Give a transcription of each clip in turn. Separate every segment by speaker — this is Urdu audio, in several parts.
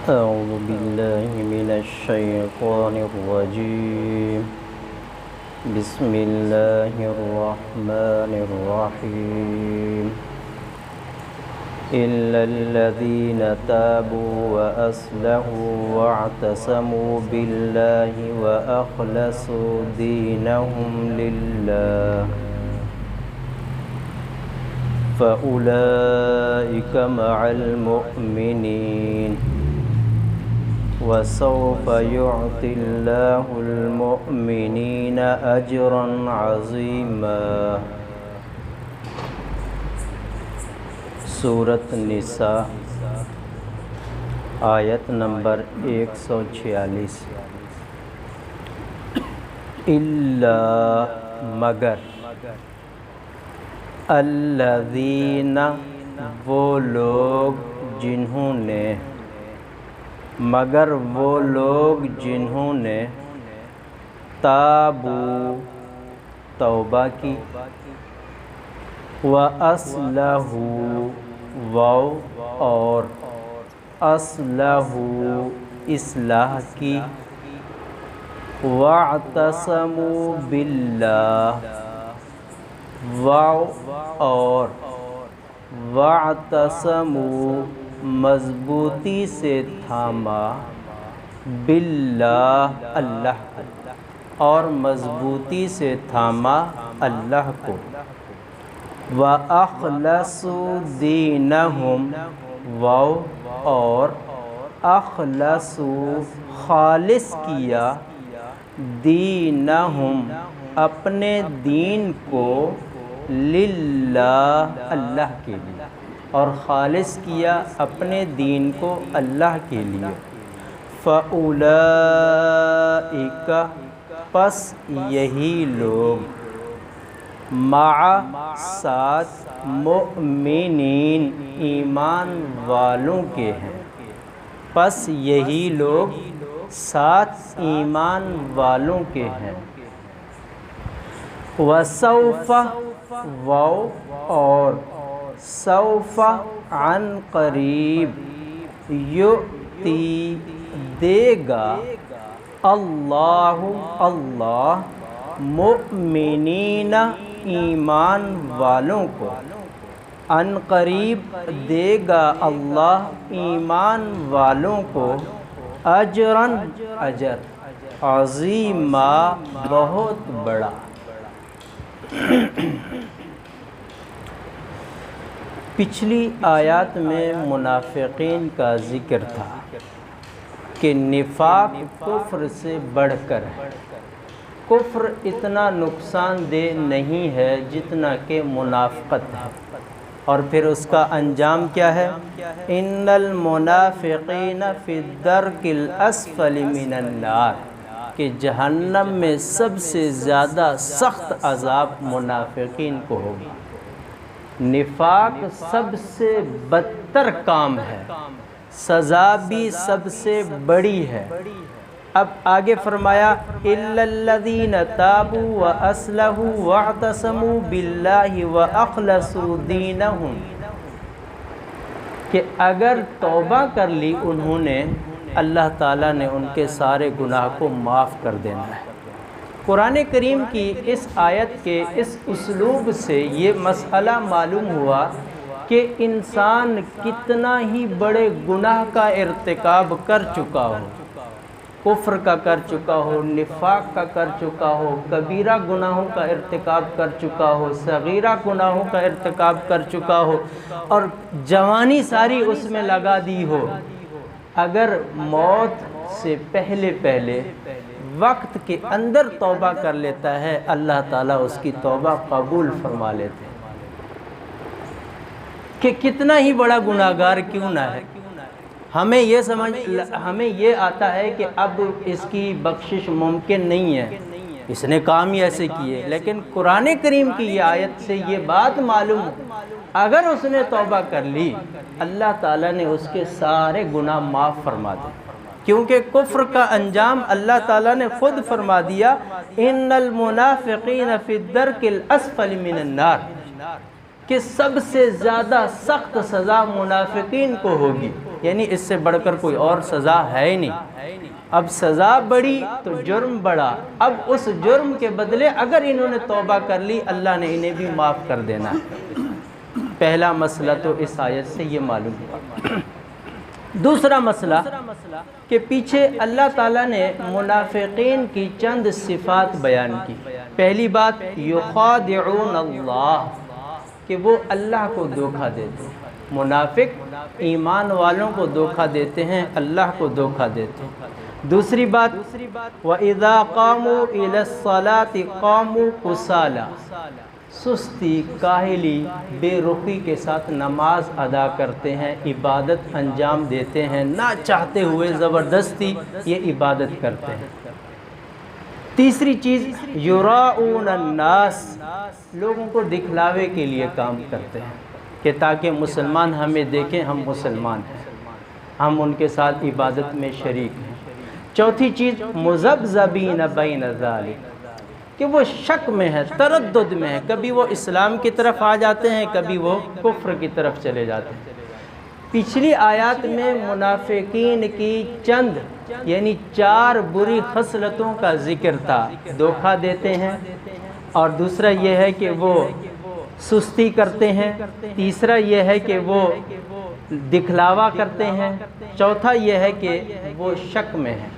Speaker 1: أعوذ بالله من الشيطان الرجيم. بسم الله الرحمن الرحيم. إلا الذين تابوا وأصلحوا واعتصموا بالله وأخلصوا دينهم لله فأولئك مع المؤمنين وسوف يعطي الله المؤمنين أجرا عظيما. سورۃ نساء آیت نمبر 146. الا مگر، الذین وہ لوگ جنہوں نے، مگر وہ لوگ جنہوں نے تابو توبہ کی، وَأَصْلَحُوا واو اور اصلحوا اصلاح کی، وَاعْتَصَمُوا بِاللَّهِ واو اور وَاعْتَصَمُوا مضبوطی سے تھاما، باللہ اللہ کو، اور مضبوطی سے تھاما اللہ کو، وَأَخْلَصُوا دِينَهُمْ واو اور اخلصوا خالص کیا، دینہم اپنے دین کو، للہ اللہ کے لیے، اور خالص کیا اپنے دین کو اللہ کے لیے، فَأُولَئِكَ پس یہی لوگ، مع ساتھ، مؤمنین ایمان والوں کے ہیں، پس یہی لوگ ساتھ ایمان والوں کے ہیں، وَسَوْفَ واو اور سوف عن قریب، یؤتی دے گا، اللہ اللہ، مؤمنین ایمان والوں کو، عن قریب دے گا اللہ ایمان والوں کو، اجراً اجر، عظیما بہت بڑا۔ پچھلی آیات میں منافقین کا ذکر تھا کہ نفاق کفر سے بڑھ کر ہے، کفر اتنا نقصان دہ نہیں ہے جتنا کہ منافقت ہے، اور پھر اس کا انجام کیا ہے؟ ان المنافقین فی الدرک الاسفل من النار، کہ جہنم میں سب سے زیادہ سخت عذاب منافقین کو ہوگا۔ نفاق سب سے بدتر کام ہے، سزا بھی سب سے بڑی ہے۔ اب آگے فرمایا اِلَّا الَّذِينَ تَابُوا وَأَصْلَحُوا وَاعْتَصَمُوا بِاللَّهِ وَأَخْلَصُوا دِينَهُمْ، کہ اگر توبہ کر لی انہوں نے، اللہ تعالیٰ نے ان کے سارے گناہ کو معاف کر دینا ہے۔ قرآن کریم کی اس آیت کے اس اسلوب سے یہ مسئلہ معلوم ہوا کہ انسان کتنا ہی بڑے گناہ کا ارتکاب کر چکا ہو، کفر کا کر چکا ہو، نفاق کا کر چکا ہو، کبیرہ گناہوں کا ارتکاب کر چکا ہو، صغیرہ گناہوں کا ارتکاب کر چکا ہو، اور جوانی ساری اس میں لگا دی ہو، اگر موت سے پہلے وقت کے اندر توبہ کر لیتا ہے، اللہ تعالیٰ اس کی توبہ قبول فرما لیتے ہیں، کہ کتنا ہی بڑا گناہگار کیوں نہ ہے۔ ہمیں یہ آتا ہے کہ اب اس کی بخشش ممکن نہیں ہے، اس نے کام ہی ایسے کیے، لیکن قرآن کریم کی یہ آیت سے یہ بات معلوم ہے، اگر اس نے توبہ کر لی، اللہ تعالیٰ نے اس کے سارے گناہ معاف فرما دے، کیونکہ کفر کا انجام اللہ تعالیٰ نے خود فرما دیا، ان المنافقین فی الدرک الاسفل من النار، کہ سب سے زیادہ سخت سزا منافقین کو ہوگی، یعنی اس سے بڑھ کر کوئی اور سزا ہے ہی نہیں۔ اب سزا بڑھی تو جرم بڑھا، اب اس جرم کے بدلے اگر انہوں نے توبہ کر لی اللہ نے انہیں بھی معاف کر دینا ہے۔ پہلا مسئلہ تو اس آیت سے یہ معلوم ہوا۔ دوسرا مسئلہ کہ پیچھے اللہ تعالیٰ نے منافقین کی چند صفات بیان کی۔ پہلی بات یخادعون اللہ، کہ وہ اللہ کو دھوکہ دیتے ہیں۔ منافق ایمان والوں کو دھوکہ دیتے ہیں، اللہ کو دھوکہ دیتے ہیں۔ دوسری بات وَإِذَا قَامُوا إِلَى الصَّلَاةِ قَامُوا كُسَالَىٰ، سستی، کاہلی، بے رخی کے ساتھ نماز ادا کرتے ہیں، عبادت انجام دیتے ہیں، نہ چاہتے ہوئے زبردستی یہ عبادت کرتے ہیں۔ تیسری چیز یراؤون الناس، لوگوں کو دکھلاوے کے لیے کام کرتے ہیں کہ تاکہ مسلمان ہمیں دیکھیں ہم مسلمان ہیں، ہم ان کے ساتھ عبادت میں شریک ہیں۔ چوتھی چیز مذبذبین بین ذالک، کہ وہ شک میں ہے، تردد میں ہے، کبھی وہ اسلام کی طرف آ جاتے ہیں، کبھی وہ کفر کی طرف چلے جاتے ہیں۔ پچھلی آیات میں منافقین کی چند یعنی 4 بری خصلتوں کا ذکر تھا۔ دھوکہ دیتے ہیں، اور دوسرا یہ ہے کہ وہ سستی کرتے ہیں، تیسرا یہ ہے کہ وہ دکھلاوا کرتے ہیں، چوتھا یہ ہے کہ وہ شک میں ہیں۔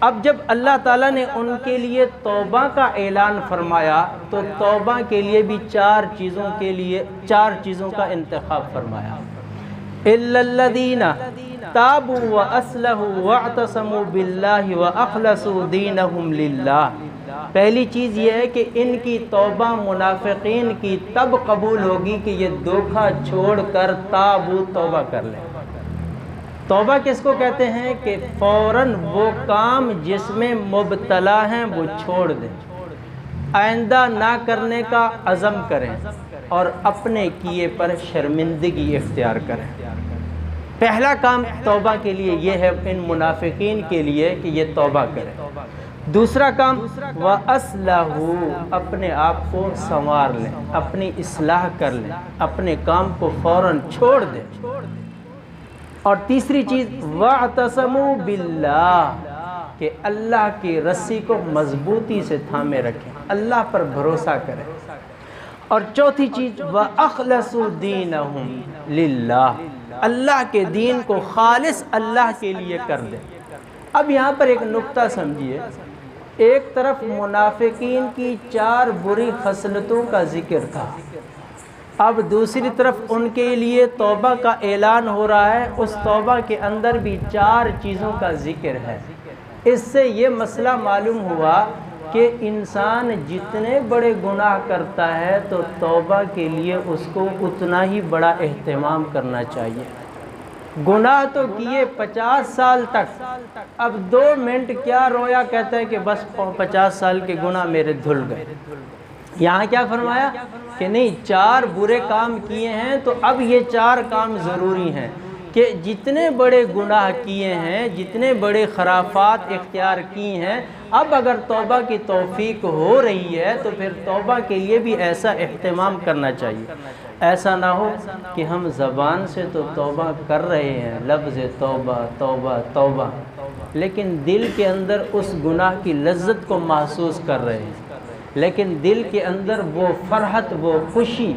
Speaker 1: اب جب اللہ تعالیٰ نے ان کے لیے توبہ کا اعلان فرمایا تو توبہ کے لیے بھی 4 چیزوں کا انتخاب فرمایا۔ إِلَّا الَّذِينَ تَابُوا وَأَصْلَحُوا وَاعْتَصَمُوا بِاللَّهِ وَأَخْلَصُوا دِينَهُمْ لِلَّهِ، پہلی چیز یہ ہے کہ ان کی توبہ منافقین کی تب قبول ہوگی کہ یہ دھوکہ چھوڑ کر تابو توبہ کر لیں۔ توبہ کس کو کہتے ہیں کہ فوراً وہ کام جس میں مبتلا ہیں وہ چھوڑ دیں، آئندہ نہ کرنے کا عزم کریں اور اپنے کیے پر شرمندگی اختیار کریں۔ پہلا کام توبہ کے لیے یہ ہے ان منافقین کے لیے کہ یہ توبہ کریں۔ دوسرا کام وَأَصْلَحُوا، اپنے آپ کو سنوار لیں، اپنی اصلاح کر لیں، اپنے کام کو فوراً چھوڑ دیں۔ اور تیسری چیز وَاعْتَصَمُوا بِاللَّهِ، کہ اللہ کی رسی کو مضبوطی سے تھامے رکھیں، اللہ پر بھروسہ کریں۔ اور چوتھی چیز وَأَخْلَصُوا دِينَهُمْ لِلَّهِ، اللہ کے دین کو خالص اللہ کے لیے کر دیں۔ اب یہاں پر ایک نقطہ سمجھیے، ایک طرف منافقین کی 4 بری خصلتوں کا ذکر تھا، اب دوسری طرف ان کے لیے توبہ کا اعلان ہو رہا ہے، اس توبہ کے اندر بھی 4 چیزوں کا ذکر ہے۔ اس سے یہ مسئلہ معلوم ہوا کہ انسان جتنے بڑے گناہ کرتا ہے تو توبہ کے لیے اس کو اتنا ہی بڑا اہتمام کرنا چاہیے۔ گناہ تو کیے 50 سال تک، اب 2 منٹ کیا رویا، کہتا ہے کہ بس 50 سال کے گناہ میرے دھل گئے۔ یہاں کیا فرمایا کہ نہیں، 4 برے کام کیے ہیں تو اب یہ 4 کام ضروری ہیں کہ جتنے بڑے گناہ کیے ہیں، جتنے بڑے خرافات اختیار کی ہیں، اب اگر توبہ کی توفیق ہو رہی ہے تو پھر توبہ کے لیے بھی ایسا اہتمام کرنا چاہیے۔ ایسا نہ ہو کہ ہم زبان سے تو توبہ کر رہے ہیں، لفظ توبہ توبہ توبہ، لیکن دل کے اندر اس گناہ کی لذت کو محسوس کر رہے ہیں، لیکن دل کے اندر وہ فرحت، وہ خوشی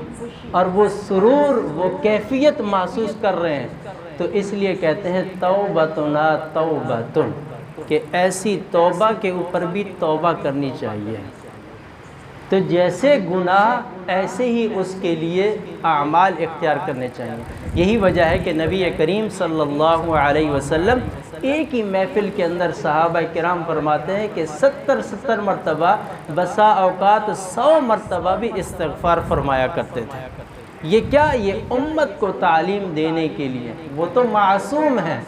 Speaker 1: اور وہ سرور، وہ کیفیت محسوس کر رہے ہیں۔ تو اس لیے کہتے ہیں توبتنا توبتن، کہ ایسی توبہ کے اوپر بھی توبہ کرنی چاہیے۔ تو جیسے گناہ ایسے ہی اس کے لیے اعمال اختیار کرنے چاہیے۔ یہی وجہ ہے کہ نبی کریم صلی اللہ علیہ وسلم ایک ہی محفل کے اندر صحابہ کرام فرماتے ہیں کہ 70 مرتبہ، بسا اوقات 100 مرتبہ بھی استغفار فرمایا کرتے تھے۔ یہ کیا؟ یہ امت کو تعلیم دینے کے لیے۔ وہ تو معصوم ہیں،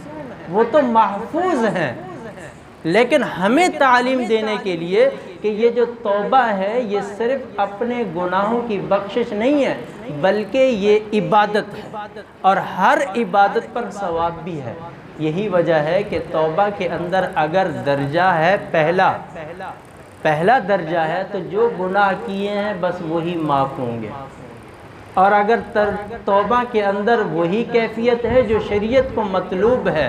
Speaker 1: وہ تو محفوظ ہیں، لیکن ہمیں تعلیم دینے کے لیے کہ یہ جو توبہ ہے یہ صرف اپنے گناہوں کی بخشش نہیں ہے، بلکہ یہ عبادت ہے اور ہر عبادت پر ثواب بھی ہے۔ یہی وجہ ہے کہ توبہ کے اندر اگر درجہ ہے پہلا درجہ ہے تو جو گناہ کیے ہیں بس وہی معاف ہوں گے۔ اور اگر توبہ کے اندر وہی کیفیت ہے جو شریعت کو مطلوب ہے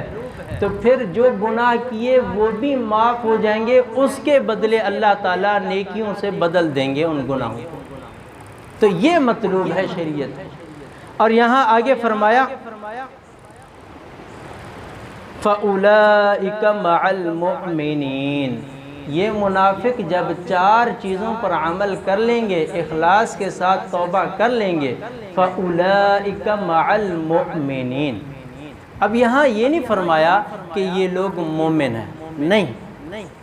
Speaker 1: تو پھر جو گناہ کیے وہ بھی معاف ہو جائیں گے، اس کے بدلے اللہ تعالیٰ نیکیوں سے بدل دیں گے ان گناہوں کو۔ تو یہ مطلوب ہے شریعت۔ اور یہاں آگے فرمایا فَأُولَئِكَ مَعَ الْمُؤْمِنِينَ، یہ منافق جب 4 چیزوں پر عمل کر لیں گے، اخلاص کے ساتھ توبہ کر لیں گے، فَأُولَئِكَ مَعَ الْمُؤْمِنِينَ۔ اب یہاں یہ نہیں فرمایا کہ یہ لوگ مومن ہیں، نہیں،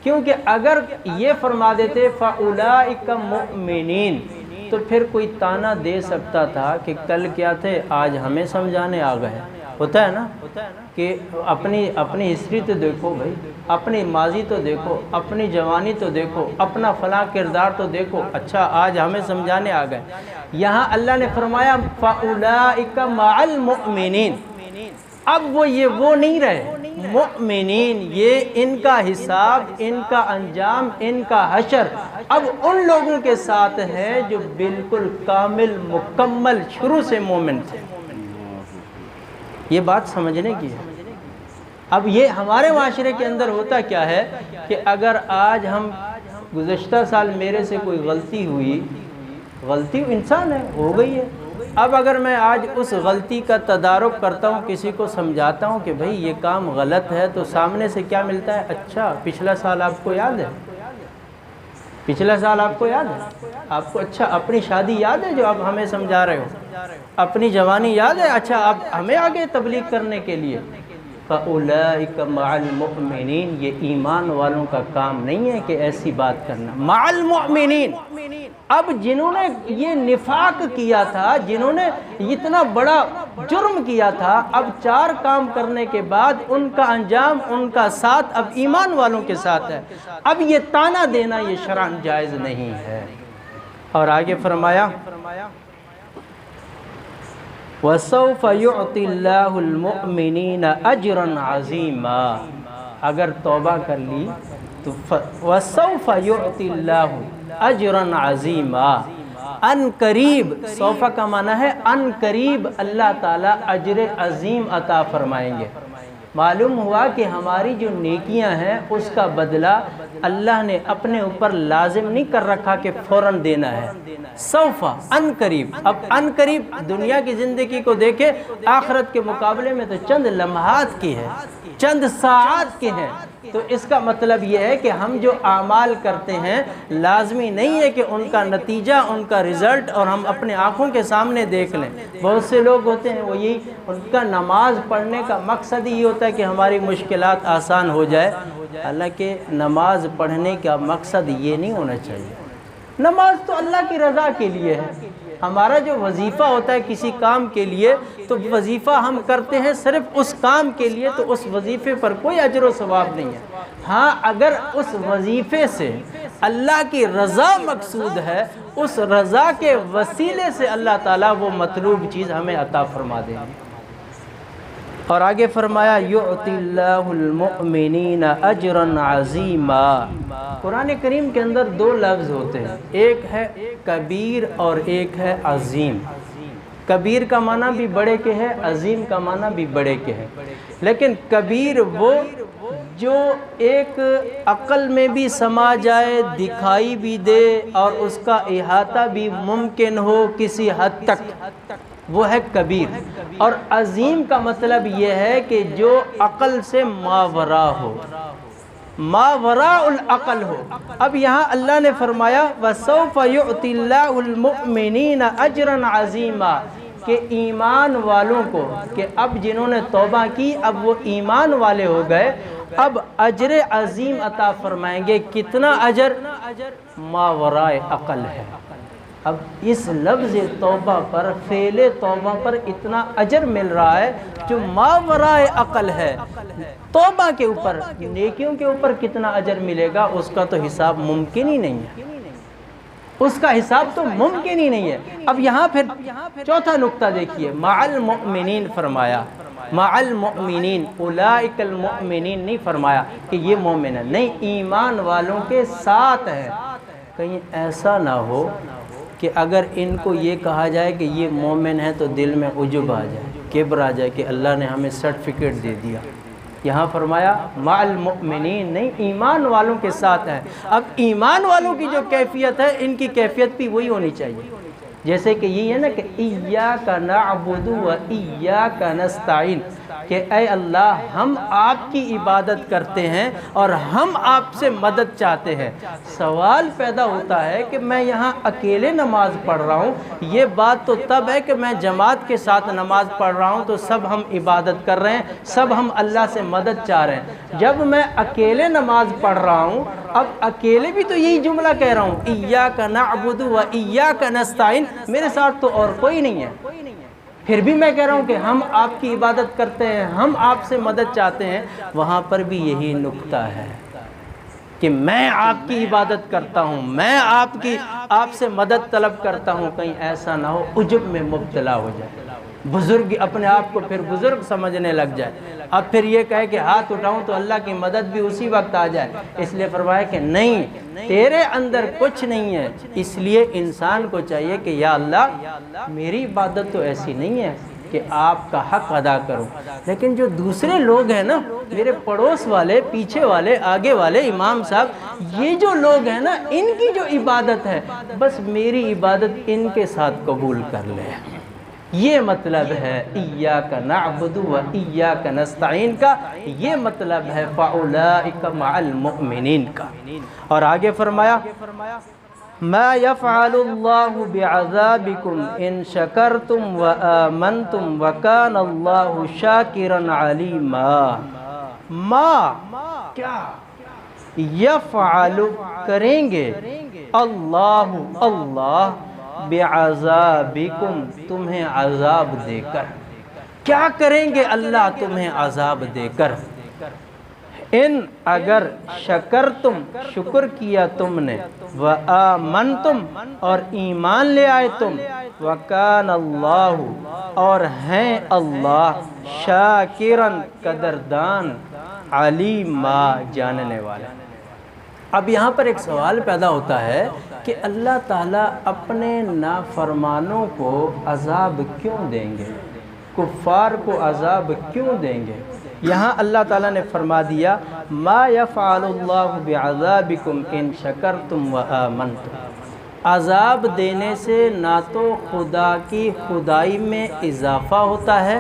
Speaker 1: کیونکہ اگر یہ فرما دیتے فَأُولَئِكَ مُؤْمِنِينَ تو پھر کوئی تانا دے سکتا تھا کہ کل کیا تھے آج ہمیں سمجھانے آ گئے۔ ہوتا ہے نا کہ اپنی ہسٹری تو دیکھو بھائی، اپنی ماضی تو دیکھو، اپنی جوانی تو دیکھو، اپنا فلاں کردار تو دیکھو، اچھا آج ہمیں سمجھانے آ گئے۔ یہاں اللہ نے فرمایا فَأُولَئِكَ مَعَ الْمُؤْمِنِينَ، اب وہ نہیں رہے مؤمنین، یہ ان کا حساب، ان کا انجام، ان کا حشر اب ان لوگوں کے ساتھ ہے جو بالکل کامل مکمل شروع سے مومن تھے۔ یہ بات سمجھنے کی ہے۔ اب یہ ہمارے معاشرے کے اندر ہوتا کیا ہے کہ اگر آج ہم گزشتہ سال میرے سے کوئی غلطی انسان ہے، ہو گئی ہے، اب اگر میں آج اس غلطی کا تدارک کرتا ہوں، کسی کو سمجھاتا ہوں کہ بھئی یہ کام غلط ہے، تو سامنے سے کیا ملتا ہے؟ اچھا پچھلا سال آپ کو یاد ہے؟ پچھلا سال آپ کو یاد ہے؟ آپ کو اچھا اپنی شادی یاد ہے جو آپ ہمیں سمجھا رہے ہو؟ اپنی جوانی یاد ہے؟ اچھا آپ ہمیں آگے تبلیغ کرنے کے لیے۔ فَأُولَئِكَ مَعَ الْمُؤْمِنِينَ، یہ ایمان والوں کا کام نہیں ہے کہ ایسی بات کرنا۔ مَعَ الْمُؤْمِنِينَ، اب جنہوں نے یہ نفاق کیا تھا، جنہوں نے اتنا بڑا جرم کیا تھا، اب 4 کام کرنے کے بعد ان کا انجام، ان کا ساتھ اب ایمان والوں کے ساتھ ہے۔ اب یہ تانا دینا یہ شرعاً جائز نہیں ہے۔ اور آگے فرمایا وَسَوْفَ يُعْطِ اللَّهُ الْمُؤْمِنِينَ أَجْرًا عَظِيمًا، اگر توبہ کر لی تو وَسَوْفَ يُعْطِ اللَّهُ أَجْرًا عَظِيمًا، ان قریب، سوفہ کا معنی ہے ان قریب اللہ تعالیٰ اجر عظیم عطا فرمائیں گے۔ معلوم ہوا کہ ہماری جو نیکیاں ہیں اس کا بدلہ اللہ نے اپنے اوپر لازم نہیں کر رکھا کہ فوراً دینا ہے، سوفہ، ان قریب۔ اب ان قریب دنیا کی زندگی کو دیکھے، آخرت کے مقابلے میں تو چند لمحات کی ہے، چند ساعات کے ہیں۔ تو اس کا مطلب یہ ہے کہ ہم جو اعمال کرتے ہیں لازمی نہیں ہے کہ ان کا نتیجہ، ان کا رزلٹ اور ہم اپنے آنکھوں کے سامنے دیکھ لیں۔ بہت سے لوگ ہوتے ہیں وہ یہی، ان کا نماز پڑھنے کا مقصد ہی ہوتا ہے کہ ہماری مشکلات آسان ہو جائے، حالانکہ نماز پڑھنے کا مقصد یہ نہیں ہونا چاہیے۔ نماز تو اللہ کی رضا کے لیے ہے۔ ہمارا جو وظیفہ ہوتا ہے کسی کام کے لیے، تو وظیفہ ہم کرتے ہیں صرف اس کام کے لیے، تو اس وظیفے پر کوئی اجر و ثواب نہیں ہے۔ ہاں اگر اس وظیفے سے اللہ کی رضا مقصود ہے، اس رضا کے وسیلے سے اللہ تعالیٰ وہ مطلوب چیز ہمیں عطا فرما دیں گے۔ اور آگے فرمایا یعطی اللہ المؤمنین اجرا عظیما۔ قرآن کریم کے اندر 2 لفظ ہوتے ہیں، ایک ہے کبیر اور ایک ہے عظیم۔ کبیر کا معنی بھی بڑے کے ہے، عظیم کا معنی بھی بڑے کے ہے۔ لیکن کبیر وہ جو ایک عقل میں بھی سما جائے، دکھائی بھی دے اور اس کا احاطہ بھی ممکن ہو کسی حد تک، وہ ہے کبیر۔ اور عظیم کا مطلب یہ ہے کہ جو عقل سے ماوراء ہو، ماوراء العقل ہو۔ اب یہاں اللہ نے فرمایا وَسَوْفَ يُعْطِ اللَّهُ الْمُؤْمِنِينَ أَجْرًا عَظِيمًا، کہ ایمان والوں کو، کہ اب جنہوں نے توبہ کی اب وہ ایمان والے ہو گئے، اب اجر عظیم عطا فرمائیں گے۔ کتنا اجر؟ ماوراء عقل ہے۔ اب اس لفظ توبہ پر، فعل توبہ پر اتنا اجر مل رہا ہے جو ماوراء عقل ہے۔ توبہ کے اوپر، نیکیوں کے اوپر کتنا اجر ملے گا اس کا تو حساب ممکن ہی نہیں ہے، اس کا حساب تو ممکن ہی نہیں ہے۔ اب یہاں پھر چوتھا نقطہ دیکھیے، مع المؤمنین فرمایا، مع المؤمنین، اولئک المؤمنین نہیں فرمایا کہ یہ مومن ہے، نہیں، ایمان والوں کے ساتھ ہے۔ کہیں ایسا نہ ہو کہ اگر ان کو یہ کہا جائے کہ یہ مومن ہے تو دل میں عجب آ جائے، کبر آ جائے کہ اللہ نے ہمیں سرٹیفکیٹ دے دیا۔ یہاں فرمایا مع المؤمنین، نہیں، ایمان والوں کے ساتھ ہے۔ اب ایمان والوں کی جو کیفیت ہے، ان کی کیفیت بھی وہی ہونی چاہیے۔ جیسے کہ یہ ہے نا کہ ایاک نعبد و ایاک نستعین، کہ اے اللہ ہم آپ کی عبادت کرتے ہیں اور ہم آپ سے مدد چاہتے ہیں۔ سوال پیدا ہوتا ہے کہ میں یہاں اکیلے نماز پڑھ رہا ہوں، یہ بات تو تب ہے کہ میں جماعت کے ساتھ نماز پڑھ رہا ہوں تو سب ہم عبادت کر رہے ہیں، سب ہم اللہ سے مدد چاہ رہے ہیں۔ جب میں اکیلے نماز پڑھ رہا ہوں، اب اکیلے بھی تو یہی جملہ کہہ رہا ہوں، ایاک نعبد و ایاک نستعین، میرے ساتھ تو اور کوئی نہیں ہے، پھر بھی میں کہہ رہا ہوں کہ ہم آپ کی عبادت کرتے ہیں، ہم آپ سے مدد چاہتے ہیں۔ وہاں پر بھی یہی نکتہ ہے کہ میں آپ کی عبادت کرتا ہوں، میں آپ سے مدد طلب کرتا ہوں، کہیں ایسا نہ ہو عجب میں مبتلا ہو جائے، بزرگ اپنے آپ کو پھر بزرگ سمجھنے لگ جائے، اب پھر یہ کہے کہ ہاتھ اٹھاؤں تو اللہ کی مدد بھی اسی وقت آ جائے۔ اس لیے فرمایا کہ نہیں، تیرے اندر کچھ نہیں ہے، اس لیے انسان کو چاہیے کہ یا اللہ میری عبادت تو ایسی نہیں ہے کہ آپ کا حق ادا کروں، لیکن جو دوسرے لوگ ہیں نا، میرے پڑوس والے، پیچھے والے، آگے والے، امام صاحب، یہ جو لوگ ہیں نا، ان کی جو عبادت ہے، بس میری عبادت ان کے ساتھ قبول کر لے۔ یہ مطلب ہے ایاک نعبد و ایاک نستعین کا، یہ مطلب ہے فاولئک مع المؤمنین کا۔ اور آگے فرمایا ما یفعل اللہ بعذابکم ان شکرتم و آمنتم وکان اللہ شاکرا علیما۔ ما کیا یفعل کریں گے، اللہ بعذابکم تمہیں عذاب دے کر، کیا کریں گے اللہ تمہیں عذاب دے کر، ان اگر شکرتم شکر کیا تم نے، وآمنتم اور ایمان لے آئے تم، وکان اللہ اور ہیں اللہ شاکرن قدردان، علیما جاننے والا۔ اب یہاں پر ایک سوال پیدا ہوتا ہے کہ اللہ تعالیٰ اپنے نافرمانوں کو عذاب کیوں دیں گے، کفار کو عذاب کیوں دیں گے؟ یہاں اللہ تعالیٰ نے فرما دیا ما یفعل اللہ بعذابکم ان شکرتم و آمنتم۔ عذاب دینے سے نہ تو خدا کی خدائی میں اضافہ ہوتا ہے،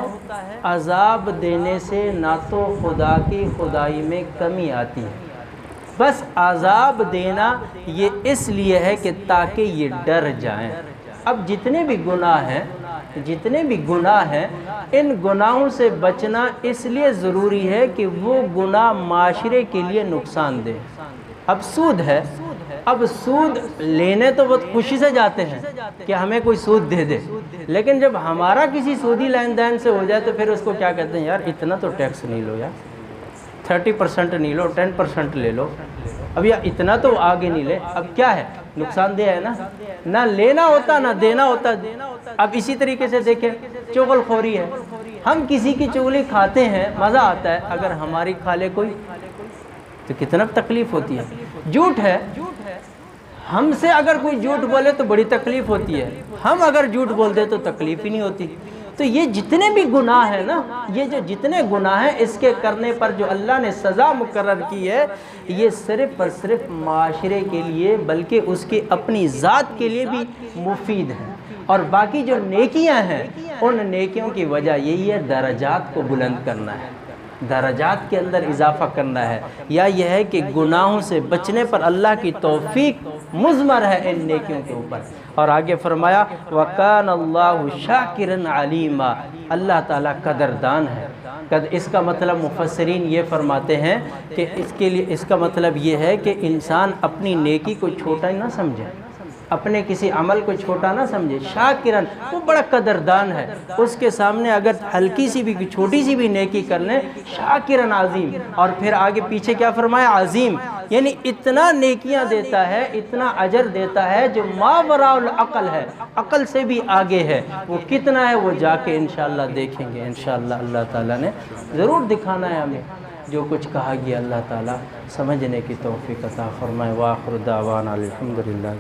Speaker 1: عذاب دینے سے نہ تو خدا کی خدائی میں کمی آتی ہے، بس عذاب دینا یہ اس لیے ہے کہ تاکہ یہ ڈر جائیں۔ اب جتنے بھی گناہ ہیں ان گناہوں سے بچنا اس لیے ضروری ہے کہ وہ گناہ معاشرے کے لیے نقصان دہ۔ اب سود ہے، اب سود لینے تو بہت خوشی سے جاتے ہیں کہ ہمیں کوئی سود دے دے، لیکن جب ہمارا کسی سودی لین دین سے ہو جائے تو پھر اس کو کیا کہتے ہیں، یار اتنا تو ٹیکس نہیں لو، یار 30% نہیں لو، 10% لے لو، اب یا اتنا تو آگے نہیں لے۔ اب کیا ہے، نقصان دہ ہے نا، نہ لینا ہوتا نہ دینا ہوتا۔ اب اسی طریقے سے دیکھیں چغل خوری ہے، ہم کسی کی چغلی کھاتے ہیں، مزہ آتا ہے، اگر ہماری کھا لے کوئی تو کتنا تکلیف ہوتی ہے۔ جھوٹ ہے، ہم سے اگر کوئی جھوٹ بولے تو بڑی تکلیف ہوتی ہے، ہم اگر جھوٹ بول دے تو تکلیف ہی نہیں ہوتی۔ تو یہ جتنے بھی گناہ ہیں نا، یہ جو جتنے گناہ ہیں، اس کے کرنے پر جو اللہ نے سزا مقرر کی ہے، یہ صرف اور صرف معاشرے کے لیے بلکہ اس کی اپنی ذات کے لیے بھی مفید ہے۔ اور باقی جو نیکیاں ہیں، ان نیکیوں کی وجہ یہی ہے درجات کو بلند کرنا ہے، درجات کے اندر اضافہ کرنا ہے، یا یہ ہے کہ گناہوں سے بچنے پر اللہ کی توفیق مضمر ہے ان نیکیوں کے اوپر۔ اور آگے فرمایا وَكَانَ اللَّهُ شَاكِرًا عَلِيمًا، اللہ تعالیٰ قدردان ہے۔ اس کا مطلب مفسرین یہ فرماتے ہیں کہ اس کا مطلب یہ ہے کہ انسان اپنی نیکی کو چھوٹا نہ سمجھے، اپنے کسی عمل کو چھوٹا نہ سمجھے، شاکرن وہ بڑا قدردان ہے، اس کے سامنے اگر ہلکی سی بھی چھوٹی سی بھی نیکی کر لیں، شاکرن عظیم۔ اور پھر آگے پیچھے کیا فرمایا، عظیم، یعنی اتنا نیکیاں دیتا ہے، اتنا اجر دیتا ہے جو ما وراء العقل ہے، عقل سے بھی آگے ہے۔ وہ کتنا ہے وہ جا کے انشاءاللہ دیکھیں گے، انشاءاللہ اللہ تعالیٰ نے ضرور دکھانا ہے ہمیں۔ جو کچھ کہا گیا اللہ تعالیٰ سمجھنے کی توفیق عطا فرمائے۔ وآخر دعوانا الحمدللہ۔